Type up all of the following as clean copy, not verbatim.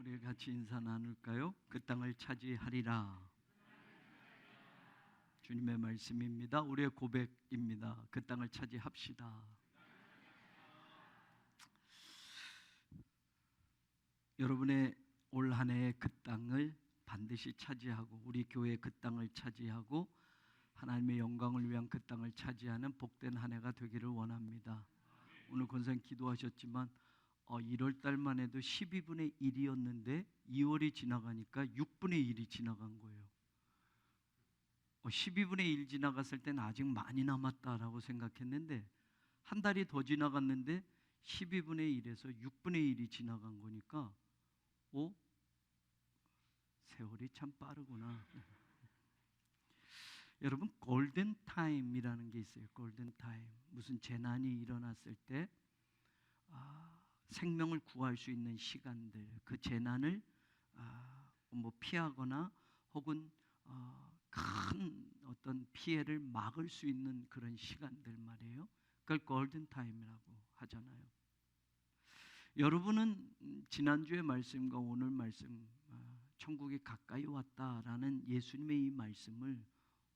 우리 같이 인사 나눌까요? 그 땅을 차지하리라. 주님의 말씀입니다. 우리의 고백입니다. 그 땅을 차지합시다. 여러분의 올 한 해의 그 땅을 반드시 차지하고 우리 교회의 그 땅을 차지하고 하나님의 영광을 위한 그 땅을 차지하는 복된 한 해가 되기를 원합니다. 오늘 권사님 기도하셨지만 1월 달만 해도 12분의 1이었는데 2월이 지나가니까 6분의 1이 지나간 거예요. 12분의 1 지나갔을 때는 아직 많이 남았다라고 생각했는데 한 달이 더 지나갔는데 12분의 1에서 6분의 1이 지나간 거니까 세월이 참 빠르구나. 여러분, 골든타임이라는 게 있어요. 골든타임. 무슨 재난이 일어났을 때 생명을 구할 수 있는 시간들, 그 재난을 피하거나 혹은 큰 어떤 피해를 막을 수 있는 그런 시간들 말이에요. 그걸 골든타임이라고 하잖아요. 여러분은 지난주의 말씀과 오늘 말씀, 천국이 가까이 왔다라는 예수님의 이 말씀을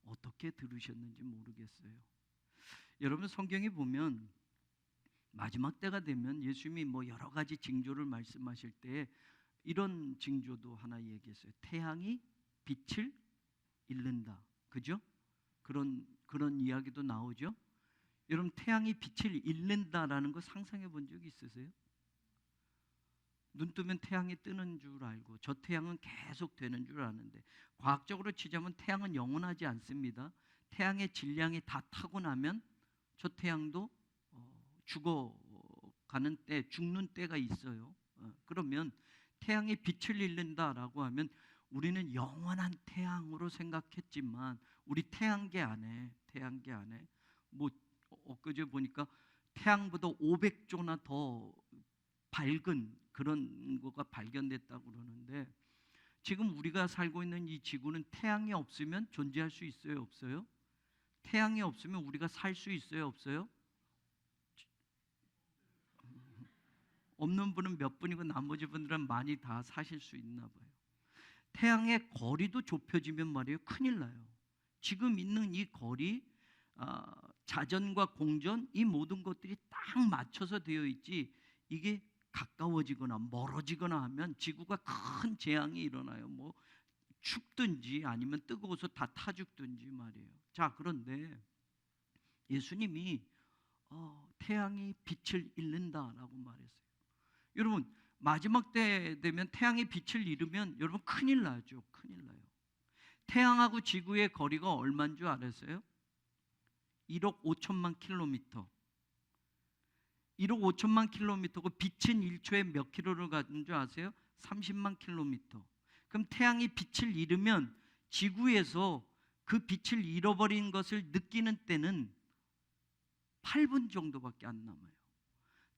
어떻게 들으셨는지 모르겠어요. 여러분, 성경에 보면 마지막 때가 되면 예수님이 여러 가지 징조를 말씀하실 때 이런 징조도 하나 얘기했어요. 태양이 빛을 잃는다. 그죠? 그런 이야기도 나오죠. 여러분, 태양이 빛을 잃는다라는 거 상상해 본 적 있으세요? 눈 뜨면 태양이 뜨는 줄 알고 저 태양은 계속 되는 줄 아는데 과학적으로 치자면 태양은 영원하지 않습니다. 태양의 질량이 다 타고 나면 저 태양도 죽어가는 때, 죽는 때가 있어요. 그러면 태양이 빛을 잃는다라고 하면 우리는 영원한 태양으로 생각했지만 우리 태양계 안에 엊그제 보니까 태양보다 500조나 더 밝은 그런 거가 발견됐다고 그러는데 지금 우리가 살고 있는 이 지구는 태양이 없으면 존재할 수 있어요, 없어요? 태양이 없으면 우리가 살 수 있어요, 없어요? 없는 분은 몇 분이고 나머지 분들은 많이 다 사실 수 있나 봐요. 태양의 거리도 좁혀지면 말이에요, 큰일 나요. 지금 있는 이 거리, 자전과 공전, 이 모든 것들이 딱 맞춰서 되어 있지 이게 가까워지거나 멀어지거나 하면 지구가 큰 재앙이 일어나요. 춥든지 아니면 뜨거워서 다 타 죽든지 말이에요. 자, 그런데 예수님이 태양이 빛을 잃는다라고 말했어요. 여러분, 마지막 때 되면 태양이 빛을 잃으면 여러분 큰일 나죠. 큰일 나요. 태양하고 지구의 거리가 얼마인 줄 알았어요? 1억 5천만 킬로미터. 1억 5천만 킬로미터고 빛은 1초에 몇 킬로를 가는 줄 아세요? 30만 킬로미터. 그럼 태양이 빛을 잃으면 지구에서 그 빛을 잃어버린 것을 느끼는 때는 8분 정도밖에 안 남아요.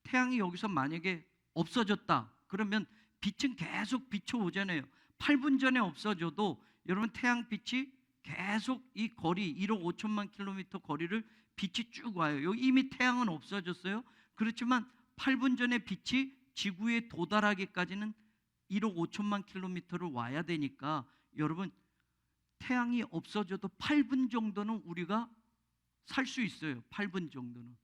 태양이 여기서 만약에 없어졌다 그러면 빛은 계속 비춰오잖아요. 8분 전에 없어져도 여러분 태양빛이 계속 이 거리 1억 5천만 킬로미터 거리를 빛이 쭉 와요. 여기 이미 태양은 없어졌어요. 그렇지만 8분 전에 빛이 지구에 도달하기까지는 1억 5천만 킬로미터를 와야 되니까 여러분 태양이 없어져도 8분 정도는 우리가 살 수 있어요. 8분 정도는.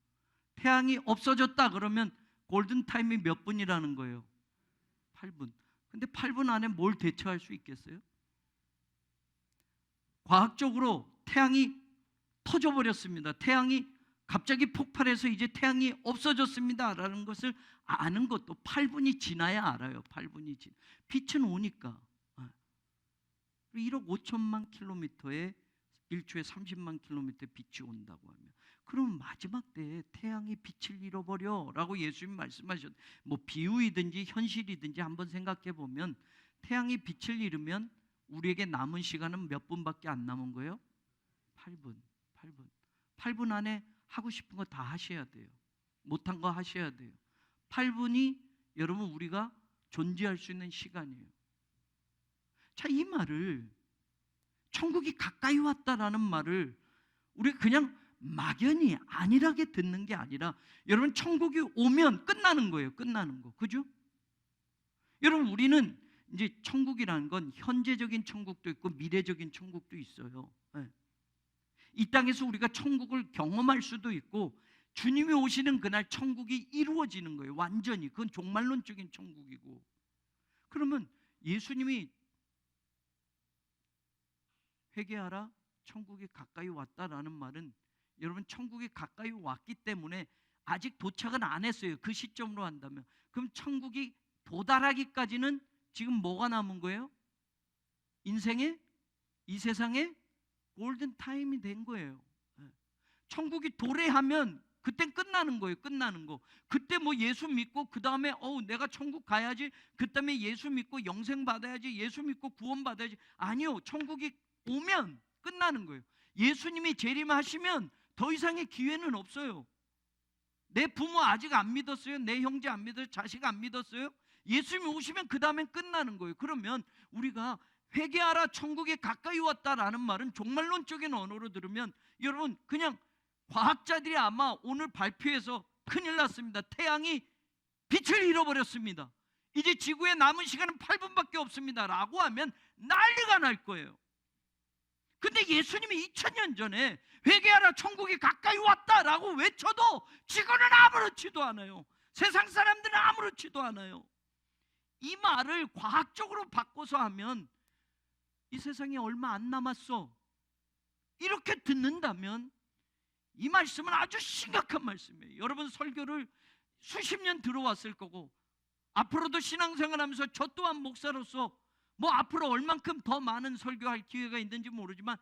태양이 없어졌다 그러면 골든타임이 몇 분이라는 거예요? 8분. 근데 8분 안에 뭘 대처할 수 있겠어요? 과학적으로 태양이 터져버렸습니다. 태양이 갑자기 폭발해서 이제 태양이 없어졌습니다 라는 것을 아는 것도 8분이 지나야 알아요. 8분이 지나. 빛은 오니까 1억 5천만 킬로미터에 1초에 30만 킬로미터 빛이 온다고 하면 그럼 마지막 때에 태양이 빛을 잃어버려 라고 예수님 말씀하셨는데 비유이든지 현실이든지 한번 생각해 보면 태양이 빛을 잃으면 우리에게 남은 시간은 몇 분밖에 안 남은 거예요? 8분 안에 하고 싶은 거 다 하셔야 돼요. 못한 거 하셔야 돼요. 8분이 여러분 우리가 존재할 수 있는 시간이에요. 자, 이 말을 천국이 가까이 왔다라는 말을 우리가 그냥 막연히 안일하게 듣는 게 아니라 여러분 천국이 오면 끝나는 거예요. 끝나는 거. 그죠? 여러분 우리는 이제 천국이라는 건 현재적인 천국도 있고 미래적인 천국도 있어요. 예. 이 땅에서 우리가 천국을 경험할 수도 있고 주님이 오시는 그날 천국이 이루어지는 거예요. 완전히. 그건 종말론적인 천국이고. 그러면 예수님이 회개하라 천국이 가까이 왔다라는 말은 여러분 천국이 가까이 왔기 때문에 아직 도착은 안 했어요. 그 시점으로 한다면. 그럼 천국이 도달하기까지는 지금 뭐가 남은 거예요? 인생의 이 세상에 골든 타임이 된 거예요. 천국이 도래하면 그땐 끝나는 거예요. 끝나는 거. 그때 뭐 예수 믿고 그 다음에 내가 천국 가야지. 그 다음에 예수 믿고 영생 받아야지. 예수 믿고 구원 받아야지. 아니요. 천국이 오면 끝나는 거예요. 예수님이 재림하시면 더 이상의 기회는 없어요. 내 부모 아직 안 믿었어요? 내 형제 안 믿었어요? 자식 안 믿었어요? 예수님이 오시면 그 다음엔 끝나는 거예요. 그러면 우리가 회개하라 천국이 가까이 왔다라는 말은 종말론적인 언어로 들으면 여러분 그냥 과학자들이 아마 오늘 발표해서 큰일 났습니다. 태양이 빛을 잃어버렸습니다. 이제 지구에 남은 시간은 8분밖에 없습니다 라고 하면 난리가 날 거예요. 근데 예수님이 2000년 전에 회개하라 천국이 가까이 왔다라고 외쳐도 지구는 아무렇지도 않아요. 세상 사람들은 아무렇지도 않아요. 이 말을 과학적으로 바꿔서 하면 이 세상에 얼마 안 남았어 이렇게 듣는다면 이 말씀은 아주 심각한 말씀이에요. 여러분 설교를 수십 년 들어왔을 거고 앞으로도 신앙생활하면서 저 또한 목사로서 뭐 앞으로 얼만큼 더 많은 설교할 기회가 있는지 모르지만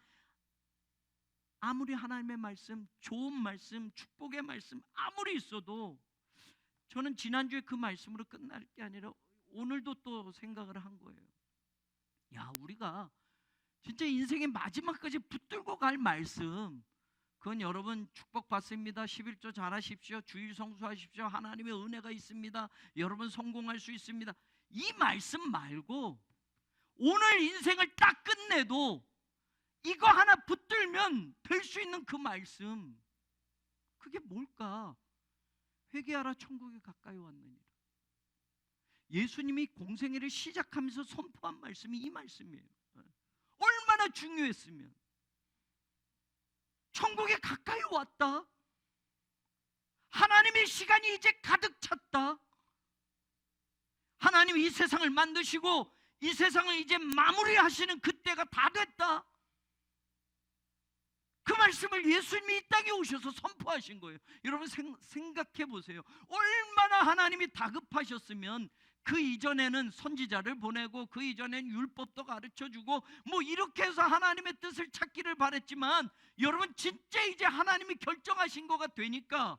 아무리 하나님의 말씀, 좋은 말씀, 축복의 말씀 아무리 있어도 저는 지난주에 그 말씀으로 끝날 게 아니라 오늘도 또 생각을 한 거예요. 야, 우리가 진짜 인생의 마지막까지 붙들고 갈 말씀, 그건 여러분 축복받습니다. 11조 잘하십시오. 주일 성수하십시오. 하나님의 은혜가 있습니다. 여러분 성공할 수 있습니다. 이 말씀 말고 오늘 인생을 딱 끝내도 이거 하나 붙들면 될 수 있는 그 말씀, 그게 뭘까? 회개하라 천국이 가까이 왔느니라. 예수님이 공생애를 시작하면서 선포한 말씀이 이 말씀이에요. 얼마나 중요했으면. 천국이 가까이 왔다. 하나님의 시간이 이제 가득 찼다. 하나님이 이 세상을 만드시고 이 세상을 이제 마무리하시는 그때가 다 됐다. 그 말씀을 예수님이 이 땅에 오셔서 선포하신 거예요. 여러분 생각해 보세요. 얼마나 하나님이 다급하셨으면 그 이전에는 선지자를 보내고 그 이전에는 율법도 가르쳐주고 뭐 이렇게 해서 하나님의 뜻을 찾기를 바랬지만 여러분 진짜 이제 하나님이 결정하신 거가 되니까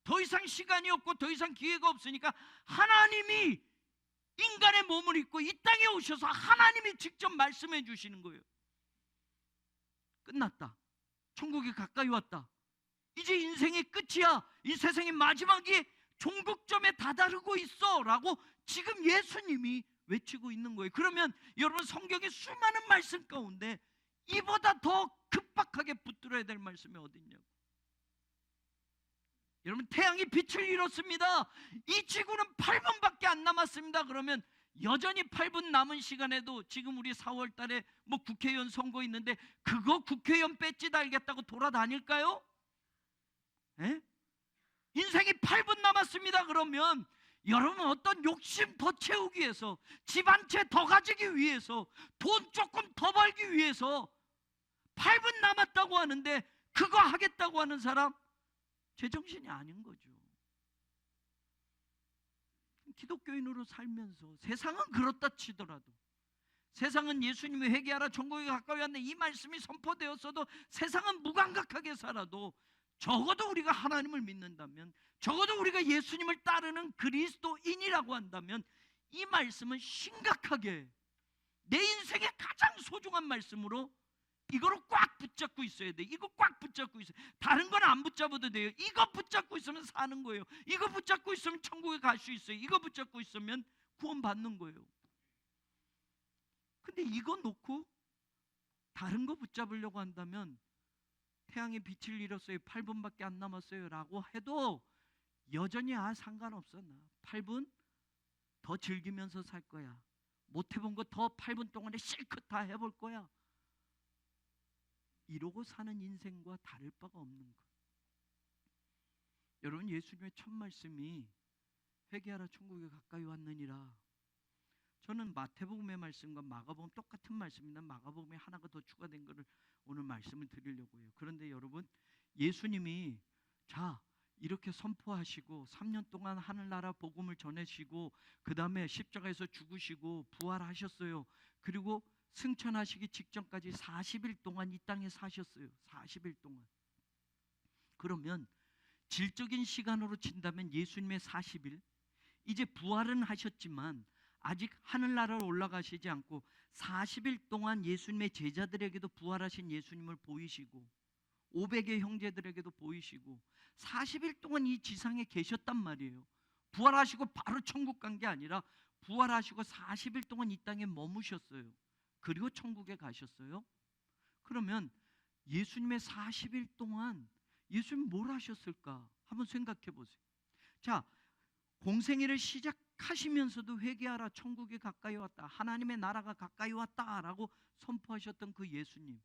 더 이상 시간이 없고 더 이상 기회가 없으니까 하나님이 인간의 몸을 입고 이 땅에 오셔서 하나님이 직접 말씀해 주시는 거예요. 끝났다. 천국이 가까이 왔다. 이제 인생의 끝이야. 이 세상의 마지막이 종국점에 다다르고 있어 라고 지금 예수님이 외치고 있는 거예요. 그러면 여러분 성경의 수많은 말씀 가운데 이보다 더 급박하게 붙들어야 될 말씀이 어디 있냐고. 여러분 태양이 빛을 잃었습니다. 이 지구는 8분밖에 안 남았습니다. 그러면 여전히 8분 남은 시간에도 지금 우리 4월 달에 뭐 국회의원 선거 있는데 그거 국회의원 배지 달겠다고 돌아다닐까요? 에? 인생이 8분 남았습니다. 그러면 여러분 어떤 욕심 더 채우기 위해서, 집 한 채 더 가지기 위해서, 돈 조금 더 벌기 위해서 8분 남았다고 하는데 그거 하겠다고 하는 사람 제정신이 아닌 거죠. 기독교인으로 살면서 세상은 그렇다 치더라도, 세상은 예수님이 회개하라 천국이 가까이 왔네 이 말씀이 선포되었어도 세상은 무감각하게 살아도 적어도 우리가 하나님을 믿는다면, 적어도 우리가 예수님을 따르는 그리스도인이라고 한다면 이 말씀은 심각하게 내 인생의 가장 소중한 말씀으로 이거를 꽉 붙잡고 있어야 돼. 이거 꽉 붙잡고 있어요. 다른 건 안 붙잡아도 돼요. 이거 붙잡고 있으면 사는 거예요. 이거 붙잡고 있으면 천국에 갈 수 있어요. 이거 붙잡고 있으면 구원 받는 거예요. 근데 이거 놓고 다른 거 붙잡으려고 한다면 태양의 빛을 잃었어요. 8분밖에 안 남았어요 라고 해도 여전히 상관없어. 나 8분 더 즐기면서 살 거야. 못 해본 거 더 8분 동안에 실컷 다 해볼 거야. 이러고 사는 인생과 다를 바가 없는 것. 여러분, 예수님의 첫 말씀이 회개하라 천국에 가까이 왔느니라. 저는 마태복음의 말씀과 마가복음 똑같은 말씀입니다. 마가복음에 하나가 더 추가된 것을 오늘 말씀을 드리려고 해요. 그런데 여러분, 예수님이 자 이렇게 선포하시고 3년 동안 하늘나라 복음을 전하시고 그 다음에 십자가에서 죽으시고 부활하셨어요. 그리고 승천하시기 직전까지 40일 동안 이 땅에 사셨어요. 40일 동안. 그러면 질적인 시간으로 친다면 예수님의 40일, 이제 부활은 하셨지만 아직 하늘나라로 올라가시지 않고 40일 동안 예수님의 제자들에게도 부활하신 예수님을 보이시고 500의 형제들에게도 보이시고 40일 동안 이 지상에 계셨단 말이에요. 부활하시고 바로 천국 간 게 아니라 부활하시고 40일 동안 이 땅에 머무셨어요. 그리고 천국에 가셨어요. 그러면 예수님의 40일 동안 예수님 뭘 하셨을까? 한번 생각해 보세요. 자, 공생애를 시작하시면서도 회개하라 천국이 가까이 왔다, 하나님의 나라가 가까이 왔다라고 선포하셨던 그 예수님,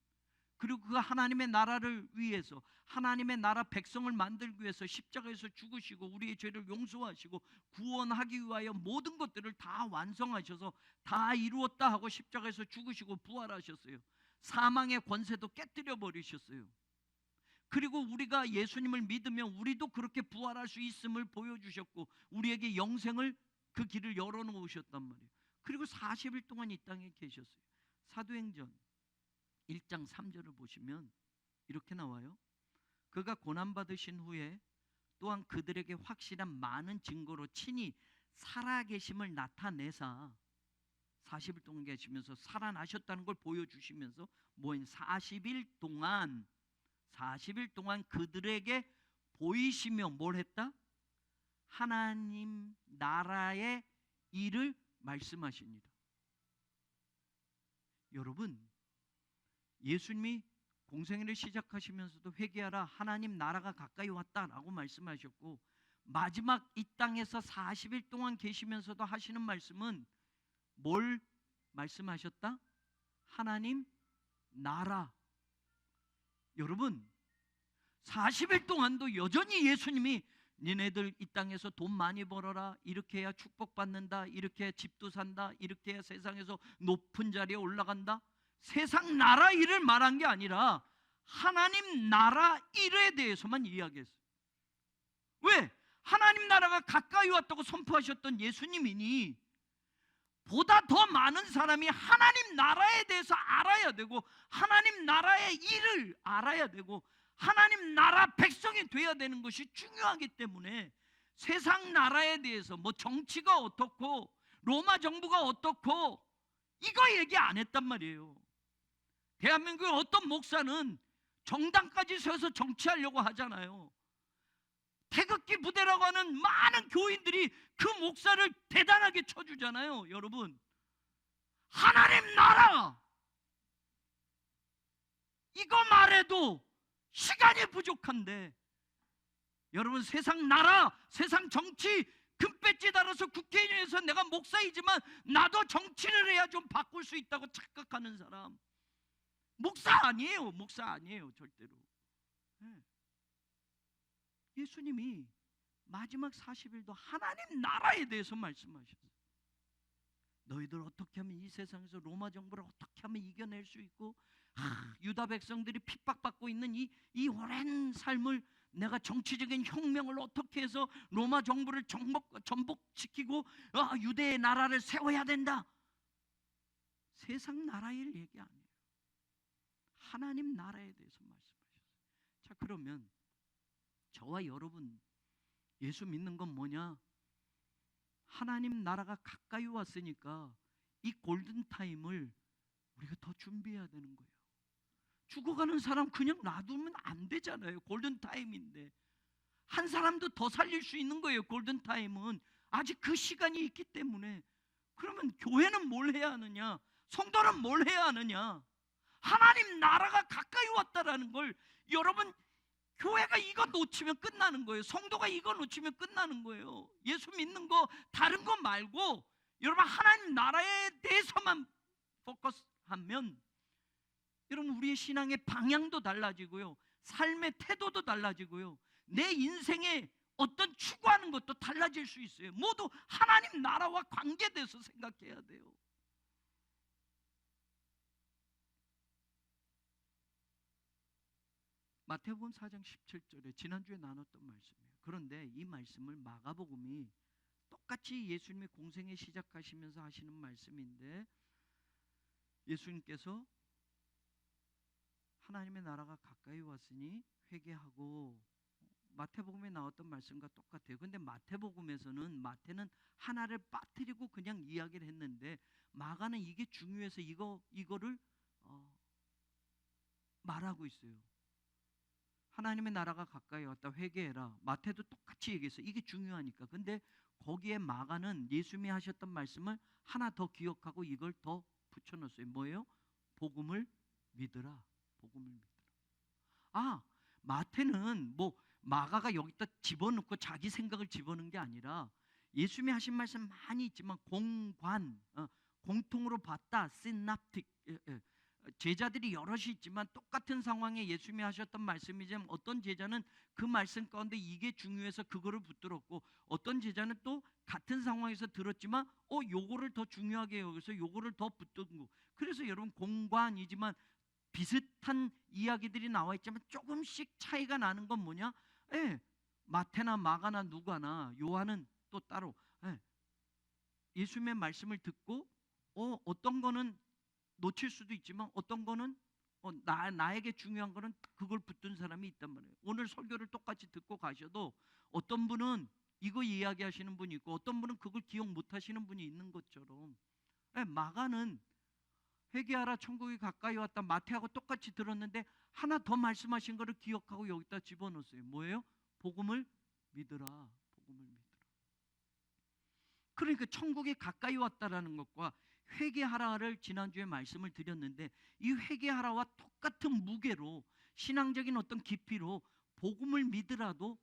그리고 그 하나님의 나라를 위해서, 하나님의 나라 백성을 만들기 위해서 십자가에서 죽으시고 우리의 죄를 용서하시고 구원하기 위하여 모든 것들을 다 완성하셔서 다 이루었다 하고 십자가에서 죽으시고 부활하셨어요. 사망의 권세도 깨뜨려 버리셨어요. 그리고 우리가 예수님을 믿으면 우리도 그렇게 부활할 수 있음을 보여주셨고 우리에게 영생을, 그 길을 열어놓으셨단 말이에요. 그리고 40일 동안 이 땅에 계셨어요. 사도행전 1장 3절을 보시면 이렇게 나와요. 그가 고난받으신 후에 또한 그들에게 확실한 많은 증거로 친히 살아계심을 나타내사, 40일 동안 계시면서 살아나셨다는 걸 보여주시면서 40일 동안 그들에게 보이시며 뭘 했다? 하나님 나라의 일을 말씀하십니다. 여러분, 예수님이 공생애를 시작하시면서도 회개하라 하나님 나라가 가까이 왔다라고 말씀하셨고 마지막 이 땅에서 40일 동안 계시면서도 하시는 말씀은 뭘 말씀하셨다? 하나님 나라. 여러분, 40일 동안도 여전히 예수님이 니네들 이 땅에서 돈 많이 벌어라, 이렇게 해야 축복받는다, 이렇게 해야 집도 산다, 이렇게 해야 세상에서 높은 자리에 올라간다, 세상 나라 일을 말한 게 아니라 하나님 나라 일에 대해서만 이야기했어요. 왜? 하나님 나라가 가까이 왔다고 선포하셨던 예수님이니 보다 더 많은 사람이 하나님 나라에 대해서 알아야 되고 하나님 나라의 일을 알아야 되고 하나님 나라 백성이 돼야 되는 것이 중요하기 때문에 세상 나라에 대해서 뭐 정치가 어떻고 로마 정부가 어떻고 이거 얘기 안 했단 말이에요. 대한민국의 어떤 목사는 정당까지 세워서 정치하려고 하잖아요. 태극기 부대라고 하는 많은 교인들이 그 목사를 대단하게 쳐주잖아요. 여러분, 하나님 나라 이거 말해도 시간이 부족한데 여러분, 세상 나라, 세상 정치 금배지 달아서 국회의원에서 내가 목사이지만 나도 정치를 해야 좀 바꿀 수 있다고 착각하는 사람 목사 아니에요. 목사 아니에요. 절대로. 예수님이 마지막 40일도 하나님 나라에 대해서 말씀하셨어요. 너희들 어떻게 하면 이 세상에서 로마 정부를 어떻게 하면 이겨낼 수 있고 유다 백성들이 핍박받고 있는 이 오랜 삶을 내가 정치적인 혁명을 어떻게 해서 로마 정부를 전복시키고 유대의 나라를 세워야 된다. 세상 나라의 얘기 아니에요. 하나님 나라에 대해서 말씀하셨어요. 자, 그러면 저와 여러분 예수 믿는 건 뭐냐? 하나님 나라가 가까이 왔으니까 이 골든타임을 우리가 더 준비해야 되는 거예요. 죽어가는 사람 그냥 놔두면 안 되잖아요. 골든타임인데 한 사람도 더 살릴 수 있는 거예요. 골든타임은 아직 그 시간이 있기 때문에. 그러면 교회는 뭘 해야 하느냐? 성도는 뭘 해야 하느냐? 하나님 나라가 가까이 왔다라는 걸, 여러분, 교회가 이거 놓치면 끝나는 거예요. 성도가 이거 놓치면 끝나는 거예요. 예수 믿는 거 다른 거 말고 여러분 하나님 나라에 대해서만 포커스하면 여러분 우리의 신앙의 방향도 달라지고요, 삶의 태도도 달라지고요, 내 인생에 어떤 추구하는 것도 달라질 수 있어요. 모두 하나님 나라와 관계돼서 생각해야 돼요. 마태복음 4장 17절에 지난주에 나눴던 말씀이에요. 그런데 이 말씀을 마가복음이 똑같이 예수님의 공생애 시작하시면서 하시는 말씀인데, 예수님께서 하나님의 나라가 가까이 왔으니 회개하고, 마태복음에 나왔던 말씀과 똑같아요. 근데 마태복음에서는 마태는 하나를 빠뜨리고 그냥 이야기를 했는데, 마가는 이게 중요해서 이거를 말하고 있어요. 하나님의 나라가 가까이 왔다, 회개해라. 마태도 똑같이 얘기했어요. 이게 중요하니까. 근데 거기에 마가는 예수님이 하셨던 말씀을 하나 더 기억하고 이걸 더 붙여넣었어요. 뭐예요? 복음을 믿으라. 복음을 믿으라. 마태는 마가가 여기다 집어넣고 자기 생각을 집어넣은 게 아니라, 예수님이 하신 말씀 많이 있지만 공통으로 봤다, 시납틱, 제자들이 여럿이 있지만 똑같은 상황에 예수님이 하셨던 말씀이지만, 어떤 제자는 그 말씀 가운데 이게 중요해서 그거를 붙들었고, 어떤 제자는 또 같은 상황에서 들었지만 요거를 더 중요하게 여기서 요거를 더 붙들고. 그래서 여러분 공관이지만 비슷한 이야기들이 나와 있지만 조금씩 차이가 나는 건 뭐냐? 마태나 마가나 누가나 요한은 또 따로 예수님의 말씀을 듣고 어떤 거는 놓칠 수도 있지만 어떤 거는 나에게 중요한 거는 그걸 붙든 사람이 있단 말이에요. 오늘 설교를 똑같이 듣고 가셔도 어떤 분은 이거 이야기하시는 분이 있고 어떤 분은 그걸 기억 못 하시는 분이 있는 것처럼, 마가는 회개하라 천국이 가까이 왔다, 마태하고 똑같이 들었는데 하나 더 말씀하신 거를 기억하고 여기다 집어넣었어요. 뭐예요? 복음을 믿으라. 복음을 믿으라. 그러니까 천국이 가까이 왔다라는 것과 회개하라를 지난주에 말씀을 드렸는데, 이 회개하라와 똑같은 무게로, 신앙적인 어떤 깊이로 복음을 믿으라도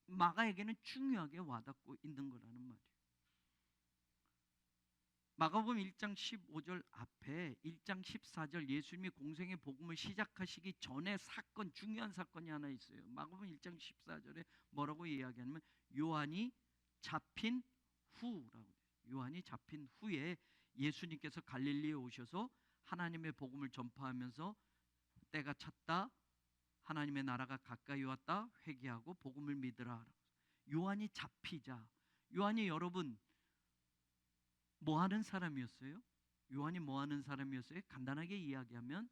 마가에게는 중요하게 와닿고 있는 거라는 말이에요. 마가복음 1장 15절 앞에 1장 14절 예수님이 공생의 복음을 시작하시기 전에 사건, 중요한 사건이 하나 있어요. 마가복음 1장 14절에 뭐라고 이야기하냐면 요한이 잡힌 후라고. 요한이 잡힌 후에 예수님께서 갈릴리에 오셔서 하나님의 복음을 전파하면서 때가 찼다, 하나님의 나라가 가까이 왔다, 회개하고 복음을 믿으라. 요한이 잡히자, 요한이 여러분 뭐 하는 사람이었어요? 요한이 뭐 하는 사람이었어요? 간단하게 이야기하면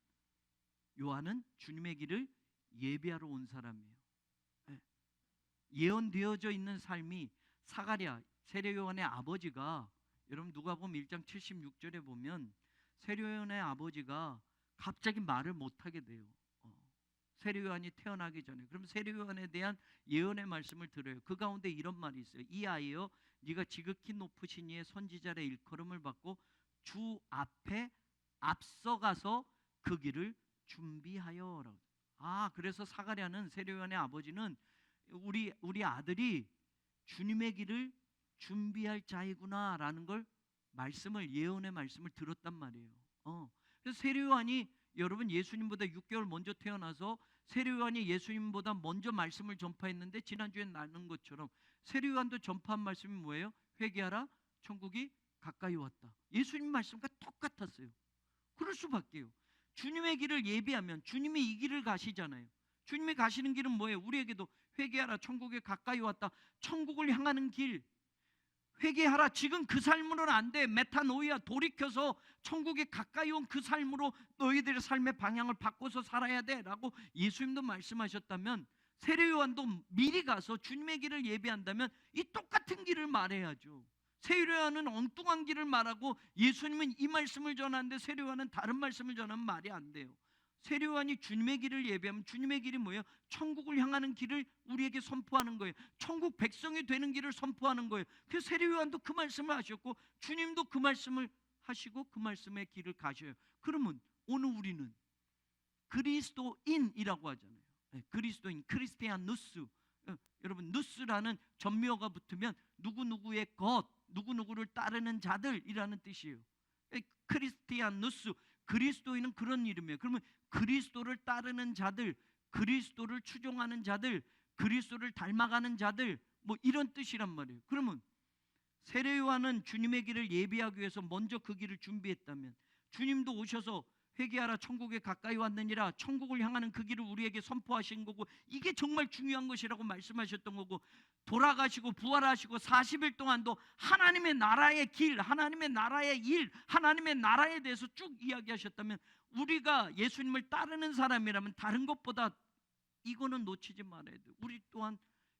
요한은 주님의 길을 예비하러 온 사람이에요. 예언되어져 있는 삶이, 사가랴 세례 요한의 아버지가, 여러분 누가복음 1장 76절에 보면 세례 요한의 아버지가 갑자기 말을 못하게 돼요. 세례 요한이 태어나기 전에. 그럼 세례 요한에 대한 예언의 말씀을 들어요. 그 가운데 이런 말이 있어요. 이 아이여, 네가 지극히 높으신 이의 선지자의 일컬음을 받고 주 앞에 앞서가서 그 길을 준비하여라고. 그래서 사가랴는, 세례 요한의 아버지는 우리 아들이 주님의 길을 준비할 자이구나라는 걸 예언의 말씀을 들었단 말이에요. 그래서 세례 요한이, 여러분 예수님보다 6개월 먼저 태어나서 세례 요한이 예수님보다 먼저 말씀을 전파했는데, 지난주에 나눈 것처럼 세례 요한도 전파한 말씀이 뭐예요? 회개하라, 천국이 가까이 왔다. 예수님 말씀과 똑같았어요. 그럴 수밖에요. 주님의 길을 예비하면 주님이 이 길을 가시잖아요. 주님이 가시는 길은 뭐예요? 우리에게도 회개하라, 천국이 가까이 왔다. 천국을 향하는 길, 회개하라. 지금 그 삶으로는 안 돼. 메타노이아, 돌이켜서 천국에 가까이 온 그 삶으로 너희들의 삶의 방향을 바꿔서 살아야 돼 라고 예수님도 말씀하셨다면, 세례 요한도 미리 가서 주님의 길을 예비한다면 이 똑같은 길을 말해야죠. 세례 요한은 엉뚱한 길을 말하고 예수님은 이 말씀을 전하는데 세례 요한은 다른 말씀을 전하면 말이 안 돼요. 세례 요한이 주님의 길을 예비하면 주님의 길이 뭐예요? 천국을 향하는 길을 우리에게 선포하는 거예요. 천국 백성이 되는 길을 선포하는 거예요. 그래서 세례 요한도 그 말씀을 하셨고 주님도 그 말씀을 하시고 그 말씀의 길을 가셔요. 그러면 오늘 우리는 그리스도인이라고 하잖아요. 그리스도인, 크리스티안 누스. 여러분 누스라는 전미어가 붙으면 누구누구의 것, 누구누구를 따르는 자들이라는 뜻이에요. 크리스티아누스, 그리스도인은 그런 이름이에요. 그러면 그리스도를 따르는 자들, 그리스도를 추종하는 자들, 그리스도를 닮아가는 자들, 뭐 이런 뜻이란 말이에요. 그러면 세례 요한은 주님의 길을 예비하기 위해서 먼저 그 길을 준비했다면, 주님도 오셔서 회개하라 천국에 가까이 왔느니라, 천국을 향하는 그 길을 우리에게 선포하신 거고, 이게 정말 중요한 것이라고 말씀하셨던 거고, 돌아가시고 부활하시고 40일 동안도 하나님의 나라의 길, 하나님의 나라의 일, 하나님의 나라에 대해서 쭉 이야기하셨다면, 우리가 예수님을 따르는 사람이라면 다른 것보다 이거는 놓치지 말아야 돼요. 우리 또한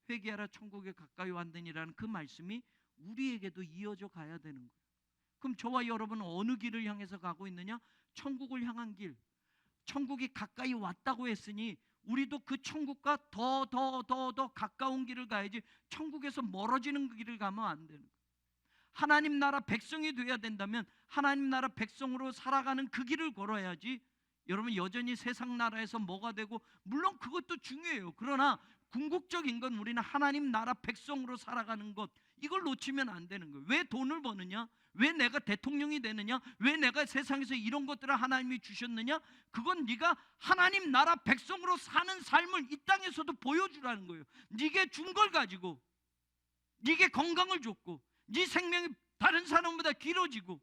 회개하라 천국에 가까이 왔느니라는 그 말씀이 우리에게도 이어져 가야 되는 거예요. 그럼 저와 여러분은 어느 길을 향해서 가고 있느냐? 천국을 향한 길. 천국이 가까이 왔다고 했으니 우리도 그 천국과 더 가까운 길을 가야지, 천국에서 멀어지는 그 길을 가면 안 되는 거예요. 하나님 나라 백성이 돼야 된다면 하나님 나라 백성으로 살아가는 그 길을 걸어야지, 여러분 여전히 세상 나라에서 뭐가 되고, 물론 그것도 중요해요. 그러나 궁극적인 건 우리는 하나님 나라 백성으로 살아가는 것, 이걸 놓치면 안 되는 거예요. 왜 돈을 버느냐? 왜 내가 대통령이 되느냐? 왜 내가 세상에서 이런 것들을 하나님이 주셨느냐? 그건 네가 하나님 나라 백성으로 사는 삶을 이 땅에서도 보여주라는 거예요. 네게 준 걸 가지고, 네게 건강을 줬고, 네 생명이 다른 사람보다 길어지고,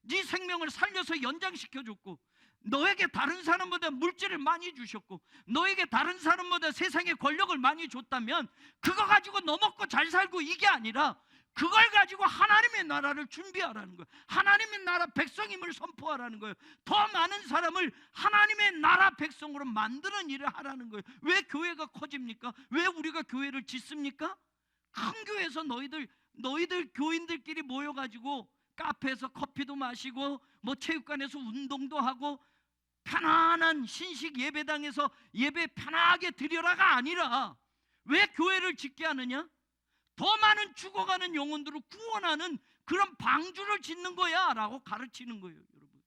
네 생명을 살려서 연장시켜줬고, 너에게 다른 사람보다 물질을 많이 주셨고, 너에게 다른 사람보다 세상의 권력을 많이 줬다면 그거 가지고 너 먹고 잘 살고 이게 아니라, 그걸 가지고 하나님의 나라를 준비하라는 거예요. 하나님의 나라 백성임을 선포하라는 거예요. 더 많은 사람을 하나님의 나라 백성으로 만드는 일을 하라는 거예요. 왜 교회가 커집니까? 왜 우리가 교회를 짓습니까? 큰 교회에서 너희들 교인들끼리 모여가지고 카페에서 커피도 마시고, 뭐 체육관에서 운동도 하고, 편안한 신식 예배당에서 예배 편하게 드려라가 아니라, 왜 교회를 짓게 하느냐? 더 많은 죽어가는 영혼들을 구원하는 그런 방주를 짓는 거야 라고 가르치는 거예요. 여러분,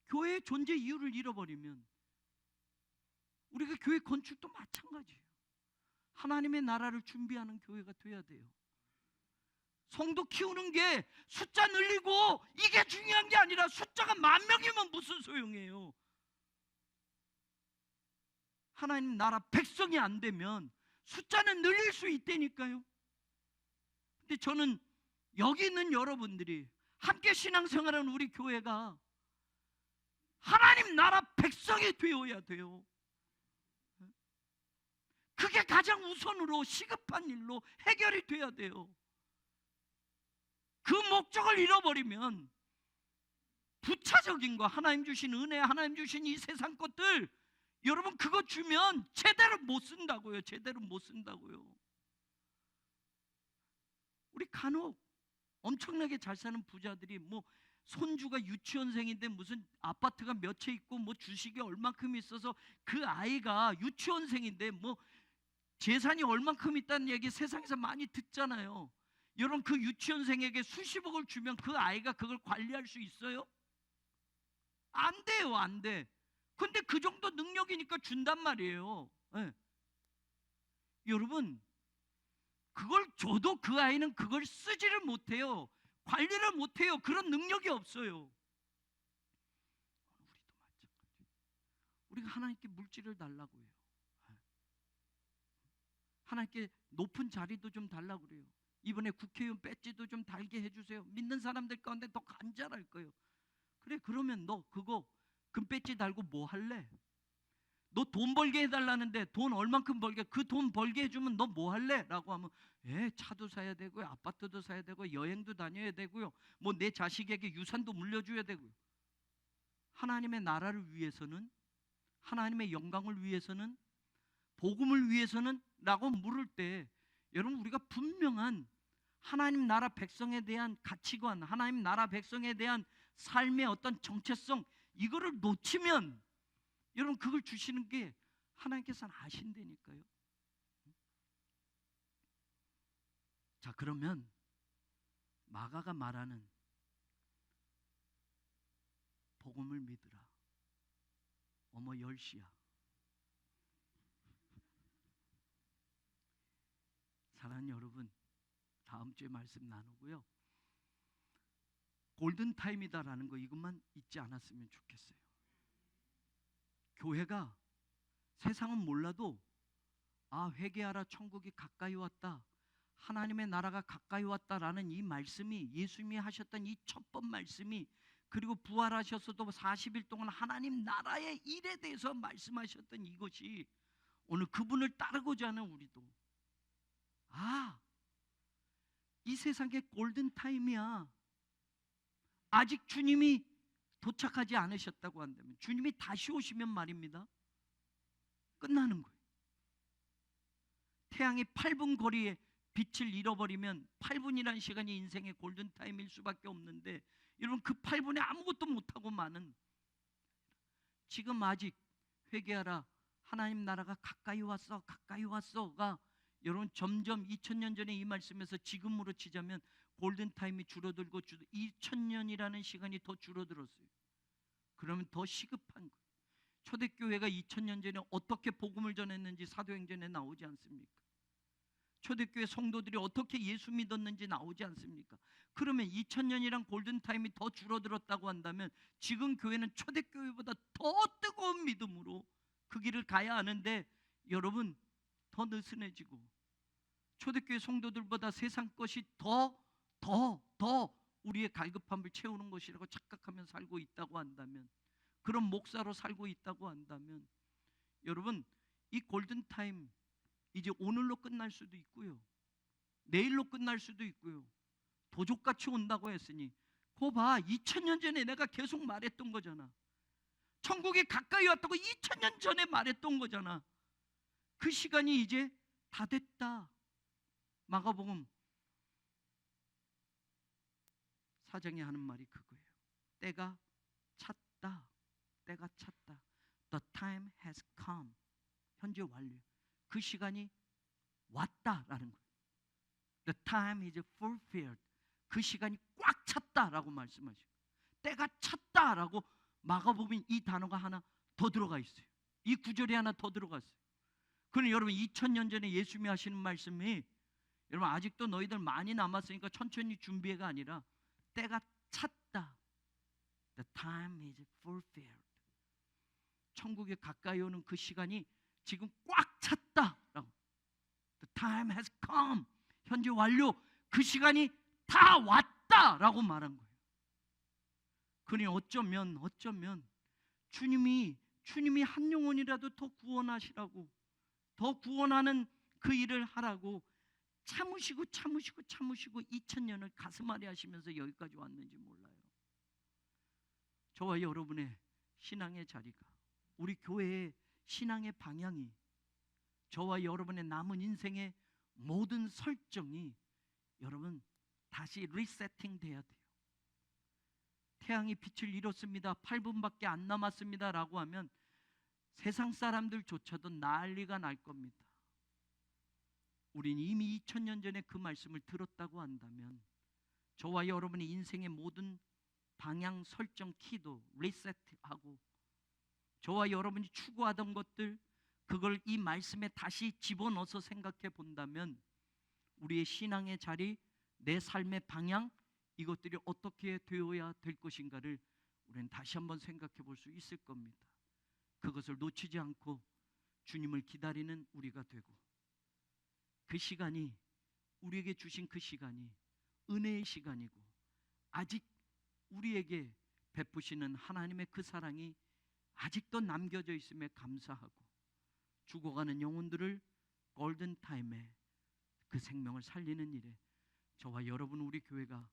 교회의 존재 이유를 잃어버리면 우리가 교회 건축도 마찬가지예요. 하나님의 나라를 준비하는 교회가 돼야 돼요. 성도 키우는 게 숫자 늘리고 이게 중요한 게 아니라, 숫자가 10,000명이면 무슨 소용이에요. 하나님 나라 백성이 안 되면 숫자는 늘릴 수 있다니까요. 근데 저는 여기 있는 여러분들이 함께 신앙생활하는 우리 교회가 하나님 나라 백성이 되어야 돼요. 그게 가장 우선으로 시급한 일로 해결이 돼야 돼요. 그 목적을 잃어버리면 부차적인 거, 하나님 주신 은혜, 하나님 주신 이 세상 것들, 여러분 그거 주면 제대로 못 쓴다고요. 제대로 못 쓴다고요. 우리 간혹 엄청나게 잘 사는 부자들이 뭐 손주가 유치원생인데 무슨 아파트가 몇 채 있고 뭐 주식이 얼만큼 있어서 그 아이가 유치원생인데 뭐 재산이 얼만큼 있다는 얘기 세상에서 많이 듣잖아요. 여러분 그 유치원생에게 수십억을 주면 그 아이가 그걸 관리할 수 있어요? 안 돼요, 안 돼. 근데 그 정도 능력이니까 준단 말이에요. 네. 여러분, 그걸 줘도 그 아이는 그걸 쓰지를 못해요. 관리를 못해요. 그런 능력이 없어요. 우리도 마찬가지. 우리가 하나님께 물질을 달라고 해요. 하나님께 높은 자리도 좀 달라고 그래요. 이번에 국회의원 배지도 좀 달게 해주세요. 믿는 사람들 가운데 더 간절할 거예요. 그래, 그러면 너 그거 금배지 달고 뭐 할래? 너 돈 벌게 해달라는데 돈 얼만큼 벌게, 그 돈 벌게 해주면 너 뭐 할래? 라고 하면 차도 사야 되고요, 아파트도 사야 되고, 여행도 다녀야 되고요, 뭐 내 자식에게 유산도 물려줘야 되고요. 하나님의 나라를 위해서는, 하나님의 영광을 위해서는, 복음을 위해서는 라고 물을 때, 여러분 우리가 분명한 하나님 나라 백성에 대한 가치관, 하나님 나라 백성에 대한 삶의 어떤 정체성, 이거를 놓치면 여러분 그걸 주시는 게 하나님께서는 아신다니까요. 자, 그러면 마가가 말하는 복음을 믿으라, 어머 10시야. 사랑하는 여러분, 다음 주에 말씀 나누고요. 골든타임이다라는 거 이것만 잊지 않았으면 좋겠어요. 교회가 세상은 몰라도 회개하라 천국이 가까이 왔다, 하나님의 나라가 가까이 왔다라는 이 말씀이, 예수님이 하셨던 이 첫 번 말씀이, 그리고 부활하셨어도 40일 동안 하나님 나라의 일에 대해서 말씀하셨던 이것이 오늘 그분을 따르고자 하는 우리도 이 세상의 골든타임이야. 아직 주님이 도착하지 않으셨다고 한다면, 주님이 다시 오시면 말입니다, 끝나는 거예요. 태양이 8분 거리에 빛을 잃어버리면 8분이라는 시간이 인생의 골든타임일 수밖에 없는데, 여러분 그 8분에 아무것도 못하고 마는, 지금 아직 회개하라 하나님 나라가 가까이 왔어 가까이 왔어가 여러분 점점 2000년 전에 이 말씀에서 지금으로 치자면 골든타임이 줄어들고 2000년이라는 시간이 더 줄어들었어요. 그러면 더 시급한 거예요. 초대교회가 2000년 전에 어떻게 복음을 전했는지 사도행전에 나오지 않습니까? 초대교회 성도들이 어떻게 예수 믿었는지 나오지 않습니까? 그러면 2000년이란 골든타임이 더 줄어들었다고 한다면 지금 교회는 초대교회보다 더 뜨거운 믿음으로 그 길을 가야 하는데, 여러분 더 느슨해지고 초대교회 성도들보다 세상 것이 더 우리의 갈급함을 채우는 것이라고 착각하며 살고 있다고 한다면, 그런 목사로 살고 있다고 한다면, 여러분 이 골든타임 이제 오늘로 끝날 수도 있고요, 내일로 끝날 수도 있고요. 도적같이 온다고 했으니 그거 봐, 2000년 전에 내가 계속 말했던 거잖아. 천국이 가까이 왔다고 2000년 전에 말했던 거잖아. 그 시간이 이제 다 됐다. 마가복음 4장에 하는 말이 그거예요. 때가 찼다. 때가 찼다. The time has come. 현재 완료. 그 시간이 왔다라는 거예요. The time is fulfilled. 그 시간이 꽉 찼다라고 말씀하시고, 때가 찼다라고 마가복음 이 단어가 하나 더 들어가 있어요. 이 구절이 하나 더 들어갔어요. 그럼 여러분 2000년 전에 예수님이 하시는 말씀이, 여러분 아직도 너희들 많이 남았으니까 천천히 준비해가 아니라 때가 찼다. The time is fulfilled. 천국에 가까이 오는 그 시간이 지금 꽉 찼다라고. The time has come. 현재 완료. 그 시간이 다 왔다라고 말한 거예요. 그러니 어쩌면 주님이 한 영혼이라도 더 구원하시라고, 더 구원하는 그 일을 하라고 참으시고 2000년을 가슴 아래 하시면서 여기까지 왔는지 몰라요. 저와 여러분의 신앙의 자리가, 우리 교회의 신앙의 방향이, 저와 여러분의 남은 인생의 모든 설정이 여러분 다시 리세팅 돼야 돼요. 태양이 빛을 잃었습니다, 8분밖에 안 남았습니다 라고 하면 세상 사람들조차도 난리가 날 겁니다. 우린 이미 2000년 전에 그 말씀을 들었다고 한다면 저와 여러분의 인생의 모든 방향 설정 키도 리셋하고, 저와 여러분이 추구하던 것들, 그걸 이 말씀에 다시 집어넣어서 생각해 본다면 우리의 신앙의 자리, 내 삶의 방향, 이것들이 어떻게 되어야 될 것인가를 우리는 다시 한번 생각해 볼 수 있을 겁니다. 그것을 놓치지 않고 주님을 기다리는 우리가 되고, 그 시간이, 우리에게 주신 그 시간이 은혜의 시간이고, 아직 우리에게 베푸시는 하나님의 그 사랑이 아직도 남겨져 있음에 감사하고, 죽어가는 영혼들을 골든타임에 그 생명을 살리는 일에 저와 여러분, 우리 교회가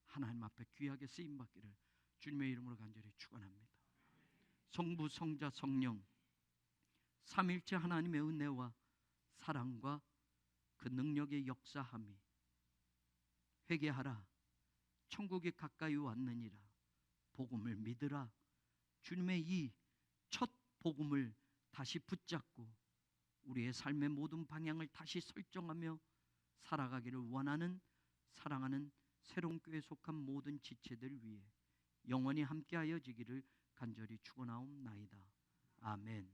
하나님 앞에 귀하게 쓰임받기를 주님의 이름으로 간절히 축원합니다. 성부, 성자, 성령 삼일체 하나님의 은혜와 사랑과 그 능력의 역사함이, 회개하라 천국이 가까이 왔느니라, 복음을 믿으라, 주님의 이 첫 복음을 다시 붙잡고 우리의 삶의 모든 방향을 다시 설정하며 살아가기를 원하는, 사랑하는 새로운 교회에 속한 모든 지체들 위해 영원히 함께하여 지기를 간절히 축원하옵나이다. 아멘.